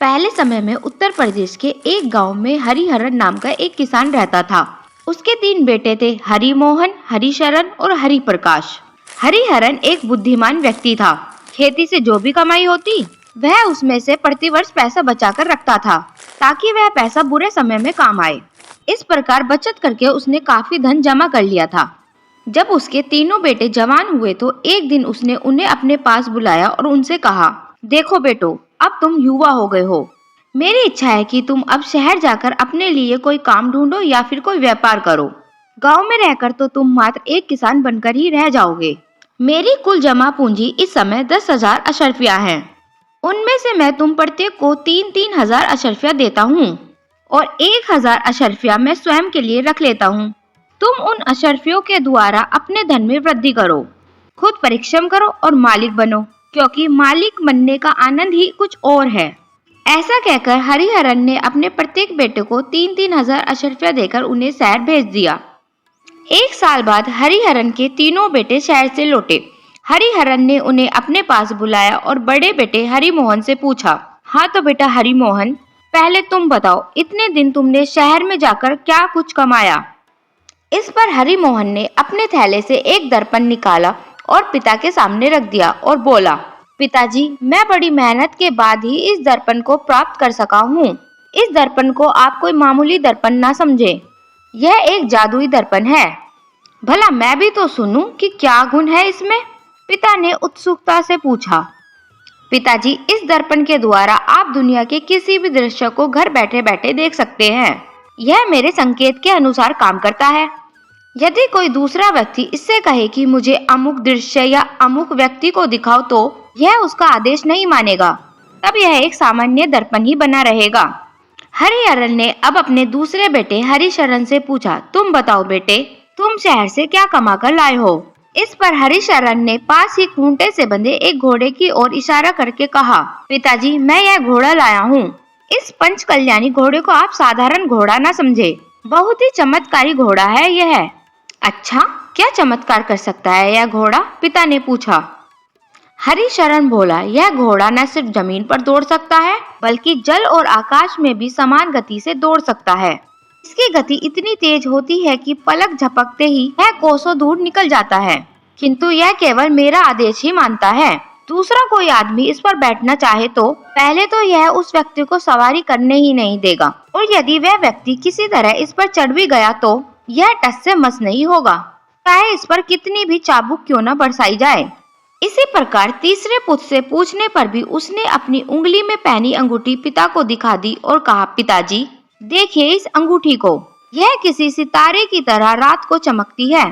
पहले समय में उत्तर प्रदेश के एक गांव में हरिहरन नाम का एक किसान रहता था। उसके 3 बेटे थे, हरिमोहन, हरिशरण और हरिप्रकाश। हरिहरन एक बुद्धिमान व्यक्ति था। खेती से जो भी कमाई होती वह उसमें से प्रतिवर्ष पैसा बचाकर रखता था ताकि वह पैसा बुरे समय में काम आए। इस प्रकार बचत करके उसने काफी धन जमा कर लिया था। जब उसके तीनों बेटे जवान हुए तो एक दिन उसने उन्हें अपने पास बुलाया और उनसे कहा, देखो बेटो, अब तुम युवा हो गए हो। मेरी इच्छा है कि तुम अब शहर जाकर अपने लिए कोई काम ढूंढो या फिर कोई व्यापार करो। गांव में रहकर तो तुम मात्र एक किसान बनकर ही रह जाओगे। मेरी कुल जमा पूंजी इस समय 10,000 अशर्फिया है। उनमें से मैं तुम प्रत्येक को 3-3 हजार अशर्फिया देता हूँ और 1,000 अशर्फिया मैं स्वयं के लिए रख लेता हूँ। तुम उन अशर्फियों के द्वारा अपने धन में वृद्धि करो, खुद परिश्रम करो और मालिक बनो, क्योंकि मालिक बनने का आनंद ही कुछ और है। ऐसा कहकर हरिहरन ने अपने प्रत्येक बेटे को 3-3 हजार अशर्फिया देकर उन्हें शहर भेज दिया। 1 साल बाद हरिहरन के तीनों बेटे शहर से लौटे। हरिहरन ने उन्हें अपने पास बुलाया और बड़े बेटे हरिमोहन से पूछा, हाँ तो बेटा हरिमोहन, पहले तुम बताओ, इतने दिन तुमने शहर में जाकर क्या कुछ कमाया? इस पर हरिमोहन ने अपने थैले से एक दर्पण निकाला और पिता के सामने रख दिया और बोला, पिताजी, मैं बड़ी मेहनत के बाद ही इस दर्पण को प्राप्त कर सका हूँ। इस दर्पण को आप कोई मामूली दर्पण ना समझे, यह एक जादुई दर्पण है। भला मैं भी तो सुनूं कि क्या गुण है इसमें? पिता ने उत्सुकता से पूछा। पिताजी, इस दर्पण के द्वारा आप दुनिया के किसी भी दृश्य को घर बैठे बैठे देख सकते हैं। यह मेरे संकेत के अनुसार काम करता है। यदि कोई दूसरा व्यक्ति इससे कहे कि मुझे अमुक दृश्य या अमुक व्यक्ति को दिखाओ तो यह उसका आदेश नहीं मानेगा, तब यह एक सामान्य दर्पण ही बना रहेगा। हरिहरन ने अब अपने दूसरे बेटे हरिशरण से पूछा, तुम बताओ बेटे, तुम शहर से क्या कमा कर लाए हो? इस पर हरिशरण ने पास ही खूंटे से बंधे एक घोड़े की ओर इशारा करके कहा, पिताजी, मैं यह घोड़ा लाया हूँ। इस पंच कल्याणी घोड़े को आप साधारण घोड़ा ना समझे, बहुत ही चमत्कारी घोड़ा है यह। अच्छा, क्या चमत्कार कर सकता है यह घोड़ा? पिता ने पूछा। हरिशरण बोला, यह घोड़ा न सिर्फ जमीन पर दौड़ सकता है बल्कि जल और आकाश में भी समान गति से दौड़ सकता है। इसकी गति इतनी तेज होती है कि पलक झपकते ही यह कोसों दूर निकल जाता है, किंतु यह केवल मेरा आदेश ही मानता है। दूसरा कोई आदमी इस पर बैठना चाहे तो पहले तो यह उस व्यक्ति को सवारी करने ही नहीं देगा, और यदि वह व्यक्ति किसी तरह इस पर चढ़ भी गया तो यह टस से मस नहीं होगा, चाहे इस पर कितनी भी चाबुक क्यों न बरसाई जाए। इसी प्रकार तीसरे पुत्र से पूछने पर भी उसने अपनी उंगली में पहनी अंगूठी पिता को दिखा दी और कहा, पिताजी, देखिए इस अंगूठी को, यह किसी सितारे की तरह रात को चमकती है।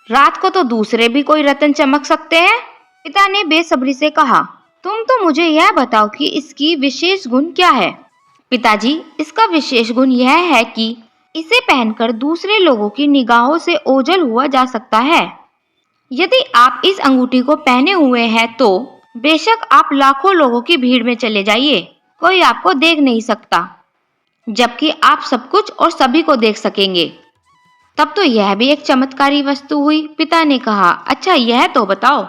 रात को तो दूसरे भी कोई रत्न चमक सकते हैं। पिता ने बेसब्री से कहा, तुम तो मुझे यह बताओ कि इसकी विशेष गुण क्या है? पिताजी, इसका विशेष गुण यह है कि इसे पहनकर दूसरे लोगों की निगाहों से ओझल हुआ जा सकता है। यदि आप इस अंगूठी को पहने हुए हैं तो बेशक आप लाखों लोगों की भीड़ में चले जाइए, कोई आपको देख नहीं सकता, जबकि आप सब कुछ और सभी को देख सकेंगे। तब तो यह भी एक चमत्कारी वस्तु हुई। पिता ने कहा, अच्छा यह तो बताओ,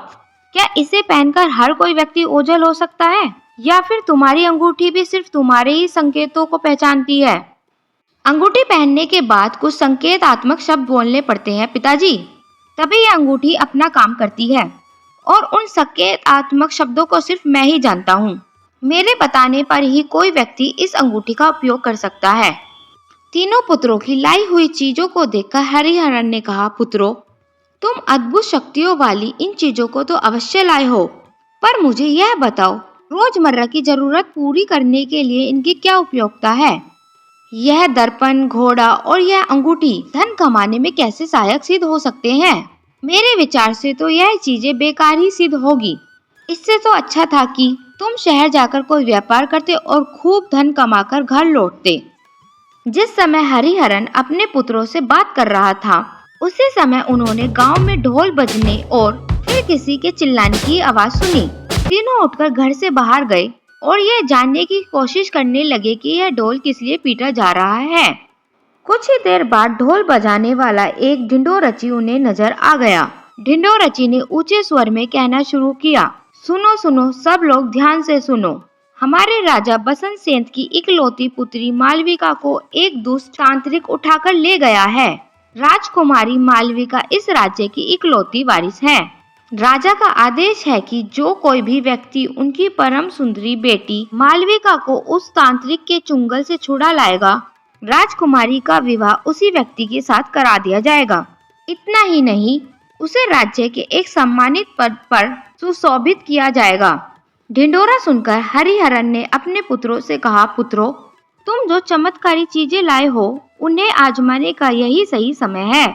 क्या इसे पहनकर हर कोई व्यक्ति ओझल हो सकता है या फिर तुम्हारी अंगूठी भी सिर्फ तुम्हारे ही संकेतों को पहचानती है? अंगूठी पहनने के बाद कुछ संकेतात्मक शब्द बोलने पड़ते हैं पिताजी, तभी यह अंगूठी अपना काम करती है, और उन संकेतात्मक शब्दों को सिर्फ मैं ही जानता हूँ। मेरे बताने पर ही कोई व्यक्ति इस अंगूठी का उपयोग कर सकता है। तीनों पुत्रों की लाई हुई चीजों को देखकर हरिहरन ने कहा, पुत्रों, तुम अद्भुत शक्तियों वाली इन चीजों को तो अवश्य लाए हो, पर मुझे यह बताओ, रोजमर्रा की जरूरत पूरी करने के लिए इनकी क्या उपयोगिता है? यह दर्पण, घोड़ा और यह अंगूठी धन कमाने में कैसे सहायक सिद्ध हो सकते हैं? मेरे विचार से तो यह चीजें बेकार ही सिद्ध होगी। इससे तो अच्छा था कि तुम शहर जाकर कोई व्यापार करते और खूब धन कमाकर घर लौटते। जिस समय हरिहरन अपने पुत्रों से बात कर रहा था, उसी समय उन्होंने गांव में ढोल बजने और फिर किसी के चिल्लाने की आवाज सुनी। तीनों उठकर घर से बाहर गए और यह जानने की कोशिश करने लगे कि यह ढोल किस लिए पीटा जा रहा है। कुछ ही देर बाद ढोल बजाने वाला एक ढिंढोरची उन्हें नजर आ गया। ढिंढोरची ने ऊंचे स्वर में कहना शुरू किया, सुनो सुनो सब लोग ध्यान से सुनो, हमारे राजा बसंत सेन की इकलौती पुत्री मालविका को एक दुष्ट तांत्रिक उठाकर ले गया है। राजकुमारी मालविका इस राज्य की इकलौती वारिस है। राजा का आदेश है कि जो कोई भी व्यक्ति उनकी परम सुंदरी बेटी मालविका को उस तांत्रिक के चुंगल से छुड़ा लाएगा, राजकुमारी का विवाह उसी व्यक्ति के साथ करा दिया जाएगा। इतना ही नहीं, उसे राज्य के एक सम्मानित पद पर सुशोभित किया जाएगा। ढिंढोरा सुनकर हरिहरन ने अपने पुत्रों से कहा, पुत्रों, तुम जो चमत्कारी चीजें लाए हो उन्हें आजमाने का यही सही समय है।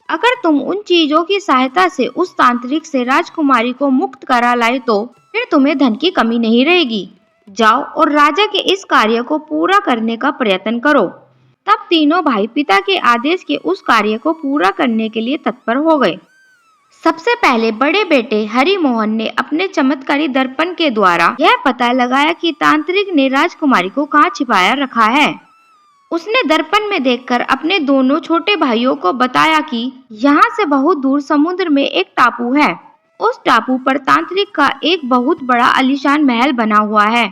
अगर तुम उन चीजों की सहायता से उस तांत्रिक से राजकुमारी को मुक्त करा लाए तो फिर तुम्हें धन की कमी नहीं रहेगी। जाओ और राजा के इस कार्य को पूरा करने का प्रयत्न करो। तब तीनों भाई पिता के आदेश के उस कार्य को पूरा करने के लिए तत्पर हो गए। सबसे पहले बड़े बेटे हरिमोहन ने अपने चमत्कारी दर्पण के द्वारा यह पता लगाया कि तांत्रिक ने राजकुमारी को कहाँ छिपाया रखा है। उसने दर्पण में देखकर अपने दोनों छोटे भाइयों को बताया कि यहाँ से बहुत दूर समुद्र में एक टापू है। उस टापू पर तांत्रिक का एक बहुत बड़ा आलीशान महल बना हुआ है।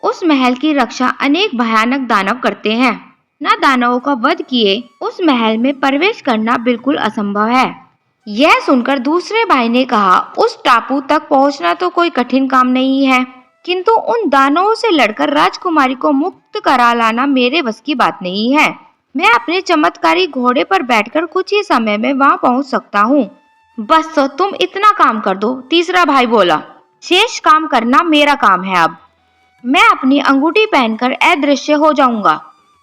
उस महल की रक्षा अनेक भयानक दानव करते हैं। न दानवों का वध किए उस महल में प्रवेश करना बिल्कुल असंभव है। यह सुनकर दूसरे भाई ने कहा, उस टापू तक पहुँचना तो कोई कठिन काम नहीं है, किंतु उन दानवों से लड़कर राजकुमारी को मुक्त करा लाना मेरे बस की बात नहीं है। मैं अपने चमत्कारी घोड़े पर बैठकर कुछ ही समय में वहां पहुंच सकता हूं। बस तो तुम इतना काम कर दो, तीसरा भाई बोला। शेष काम करना मेरा काम है। अब मैं अपनी अंगूठी पहनकर अदृश्य हो जाऊंगा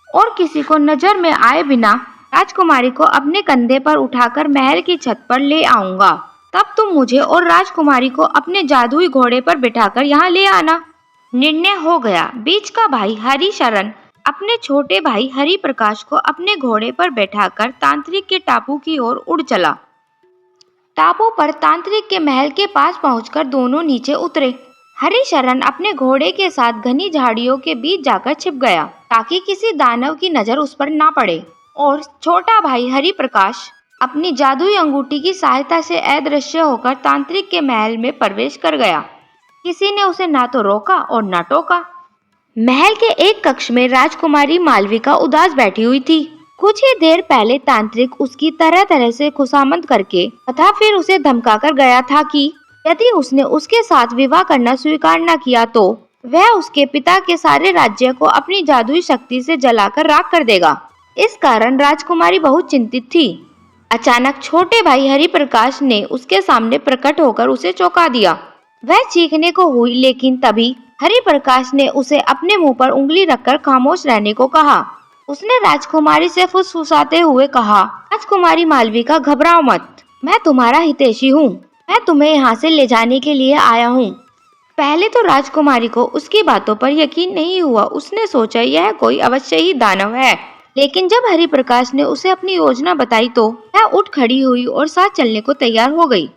और किसी को नजर में आए बिना राजकुमारी को अपने कंधे पर उठाकर महल की छत पर ले आऊंगा। तब तुम मुझे और राजकुमारी को अपने जादुई घोड़े पर बिठाकर यहाँ ले आना। निर्णय हो गया। बीच का भाई हरिशरण अपने छोटे भाई हरि प्रकाश को अपने घोड़े पर बैठाकर तांत्रिक के टापू की ओर उड़ चला। टापू पर तांत्रिक के महल के पास पहुंचकर दोनों नीचे उतरे। हरिशरण अपने घोड़े के साथ घनी झाड़ियों के बीच जाकर छिप गया ताकि किसी दानव की नजर उस पर ना पड़े, और छोटा भाई हरि प्रकाश अपनी जादुई अंगूठी की सहायता से अदृश्य होकर तांत्रिक के महल में प्रवेश कर गया। किसी ने उसे ना तो रोका और ना टोका। महल के एक कक्ष में राजकुमारी मालविका उदास बैठी हुई थी। कुछ ही देर पहले तांत्रिक उसकी तरह तरह से खुशामद करके तथा फिर उसे धमकाकर गया था कि यदि उसने उसके साथ विवाह करना स्वीकार न किया तो वह उसके पिता के सारे राज्य को अपनी जादुई शक्ति से जलाकर राख कर देगा। इस कारण राजकुमारी बहुत चिंतित थी। अचानक छोटे भाई हरि प्रकाश ने उसके सामने प्रकट होकर उसे चौंका दिया। वह चीखने को हुई, लेकिन तभी हरि प्रकाश ने उसे अपने मुंह पर उंगली रखकर खामोश रहने को कहा। उसने राजकुमारी से फुसफुसाते हुए कहा, राजकुमारी मालविका, घबराओ मत, मैं तुम्हारा हितैषी हूँ। मैं तुम्हें यहाँ से ले जाने के लिए आया हूँ। पहले तो राजकुमारी को उसकी बातों पर यकीन नहीं हुआ। उसने सोचा यह कोई अवश्य ही दानव है, लेकिन जब हरि प्रकाश ने उसे अपनी योजना बताई तो वह उठ खड़ी हुई और साथ चलने को तैयार हो गई।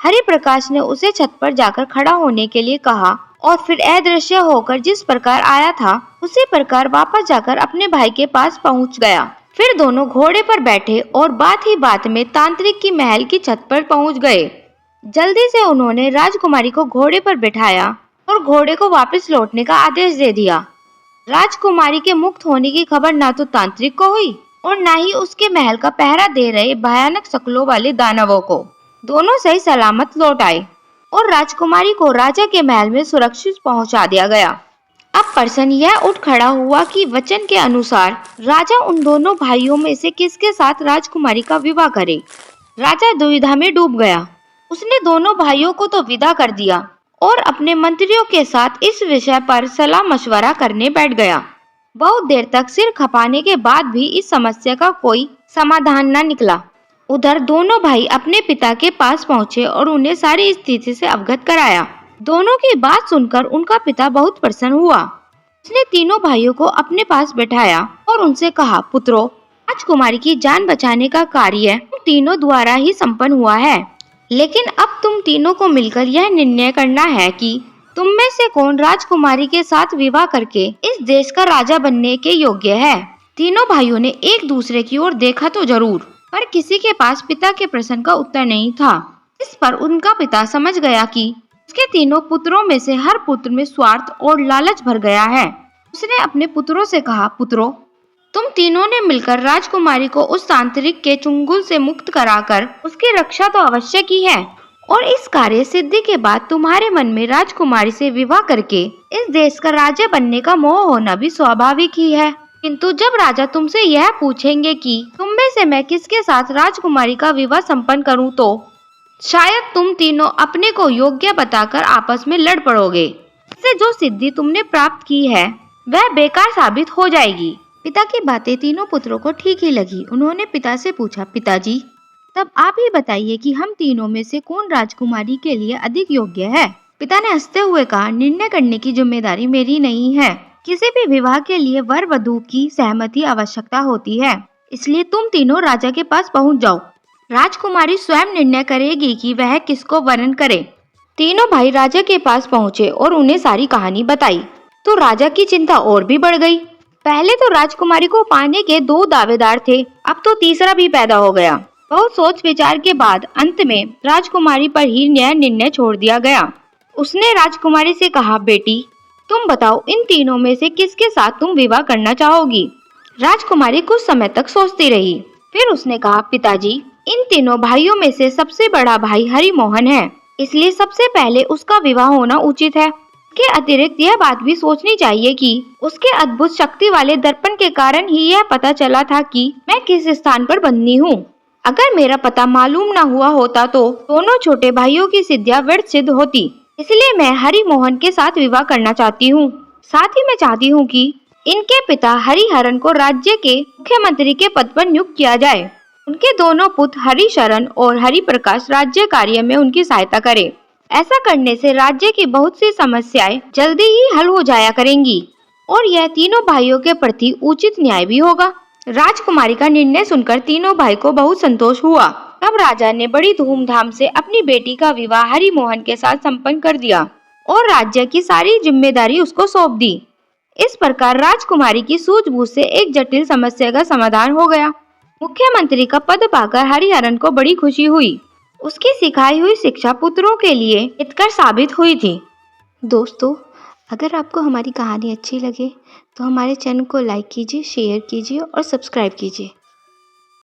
हरि प्रकाश ने उसे छत पर जाकर खड़ा होने के लिए कहा और फिर अदृश्य होकर जिस प्रकार आया था उसी प्रकार वापस जाकर अपने भाई के पास पहुंच गया। फिर दोनों घोड़े पर बैठे और बात ही बात में तांत्रिक की महल की छत पर पहुंच गए। जल्दी से उन्होंने राजकुमारी को घोड़े पर बिठाया और घोड़े को वापस लौटने का आदेश दे दिया। राजकुमारी के मुक्त होने की खबर ना तो तांत्रिक को हुई और ना ही उसके महल का पहरा दे रहे भयानक शक्लों वाले दानवों को। दोनों सही सलामत लौट आए और राजकुमारी को राजा के महल में सुरक्षित पहुंचा दिया गया। अब प्रश्न यह उठ खड़ा हुआ कि वचन के अनुसार राजा उन दोनों भाइयों में से किसके साथ राजकुमारी का विवाह करे। राजा दुविधा में डूब गया। उसने दोनों भाइयों को तो विदा कर दिया और अपने मंत्रियों के साथ इस विषय पर सलाह मशवरा करने बैठ गया। बहुत देर तक सिर खपाने के बाद भी इस समस्या का कोई समाधान न निकला। उधर दोनों भाई अपने पिता के पास पहुंचे और उन्हें सारी स्थिति से अवगत कराया। दोनों की बात सुनकर उनका पिता बहुत प्रसन्न हुआ। उसने तीनों भाइयों को अपने पास बैठाया और उनसे कहा, पुत्रों, राजकुमारी की जान बचाने का कार्य तुम तीनों द्वारा ही संपन्न हुआ है, लेकिन अब तुम तीनों को मिलकर यह निर्णय करना है कि तुम में से कौन राजकुमारी के साथ विवाह करके इस देश का राजा बनने के योग्य है। तीनों भाइयों ने एक दूसरे की ओर देखा तो जरूर, पर किसी के पास पिता के प्रश्न का उत्तर नहीं था। इस पर उनका पिता समझ गया कि उसके तीनों पुत्रों में से हर पुत्र में स्वार्थ और लालच भर गया है। उसने अपने पुत्रों से कहा, पुत्रों, तुम तीनों ने मिलकर राजकुमारी को उस तांत्रिक के चुंगल से मुक्त कराकर उसकी रक्षा तो अवश्य की है, और इस कार्य सिद्धि के बाद तुम्हारे मन में राजकुमारी से विवाह करके इस देश का राजा बनने का मोह होना भी स्वाभाविक ही है। किंतु जब राजा तुमसे यह पूछेंगे कि तुम में से मैं किसके साथ राजकुमारी का विवाह संपन्न करूं, तो शायद तुम तीनों अपने को योग्य बताकर आपस में लड़ पड़ोगे। इससे जो सिद्धि तुमने प्राप्त की है वह बेकार साबित हो जाएगी। पिता की बातें तीनों पुत्रों को ठीक ही लगी। उन्होंने पिता से पूछा, पिताजी, तब आप ही बताइए कि हम तीनों में से कौन राजकुमारी के लिए अधिक योग्य है। पिता ने हंसते हुए कहा, निर्णय करने की जिम्मेदारी मेरी नहीं है। किसी भी विवाह के लिए वर वधू की सहमति आवश्यकता होती है, इसलिए तुम तीनों राजा के पास पहुंच जाओ। राजकुमारी स्वयं निर्णय करेगी कि वह किसको वरण करे। तीनों भाई राजा के पास पहुँचे और उन्हें सारी कहानी बताई तो राजा की चिंता और भी बढ़ गई। पहले तो राजकुमारी को पाने के 2 दावेदार थे, अब तो तीसरा भी पैदा हो गया। बहुत सोच विचार के बाद अंत में राजकुमारी पर ही यह निर्णय छोड़ दिया गया। उसने राजकुमारी से कहा, बेटी, तुम बताओ इन तीनों में से किसके साथ तुम विवाह करना चाहोगी। राजकुमारी कुछ समय तक सोचती रही, फिर उसने कहा, पिताजी, इन तीनों भाइयों में से सबसे बड़ा भाई हरिमोहन है, इसलिए सबसे पहले उसका विवाह होना उचित है। के अतिरिक्त यह बात भी सोचनी चाहिए कि उसके अद्भुत शक्ति वाले दर्पण के कारण ही यह पता चला था कि मैं किस स्थान पर बंदी हूँ। अगर मेरा पता मालूम न हुआ होता तो दोनों छोटे भाइयों की सिद्धियां व्यर्थ सिद्ध होती। इसलिए मैं हरिमोहन के साथ विवाह करना चाहती हूँ। साथ ही मैं चाहती हूँ कि इनके पिता हरिहरन को राज्य के मुख्यमंत्री के पद पर नियुक्त किया जाए। उनके दोनों पुत्र हरिशरण और हरिप्रकाश राज्य कार्य में उनकी सहायता करें। ऐसा करने से राज्य की बहुत सी समस्याएं जल्दी ही हल हो जाया करेंगी और यह तीनों भाइयों के प्रति उचित न्याय भी होगा। राजकुमारी का निर्णय सुनकर तीनों भाई को बहुत संतोष हुआ। तब राजा ने बड़ी धूमधाम से अपनी बेटी का विवाह हरिमोहन के साथ संपन्न कर दिया और राज्य की सारी जिम्मेदारी उसको सौंप दी। इस प्रकार राजकुमारी की सूझबूझ से एक जटिल समस्या का समाधान हो गया। मुख्यमंत्री का पद पाकर हरिहरन को बड़ी खुशी हुई। उसकी सिखाई हुई शिक्षा पुत्रों के लिए हितकर साबित हुई थी। दोस्तों, अगर आपको हमारी कहानी अच्छी लगे तो हमारे चैनल को लाइक कीजिए, शेयर कीजिए और सब्सक्राइब कीजिए।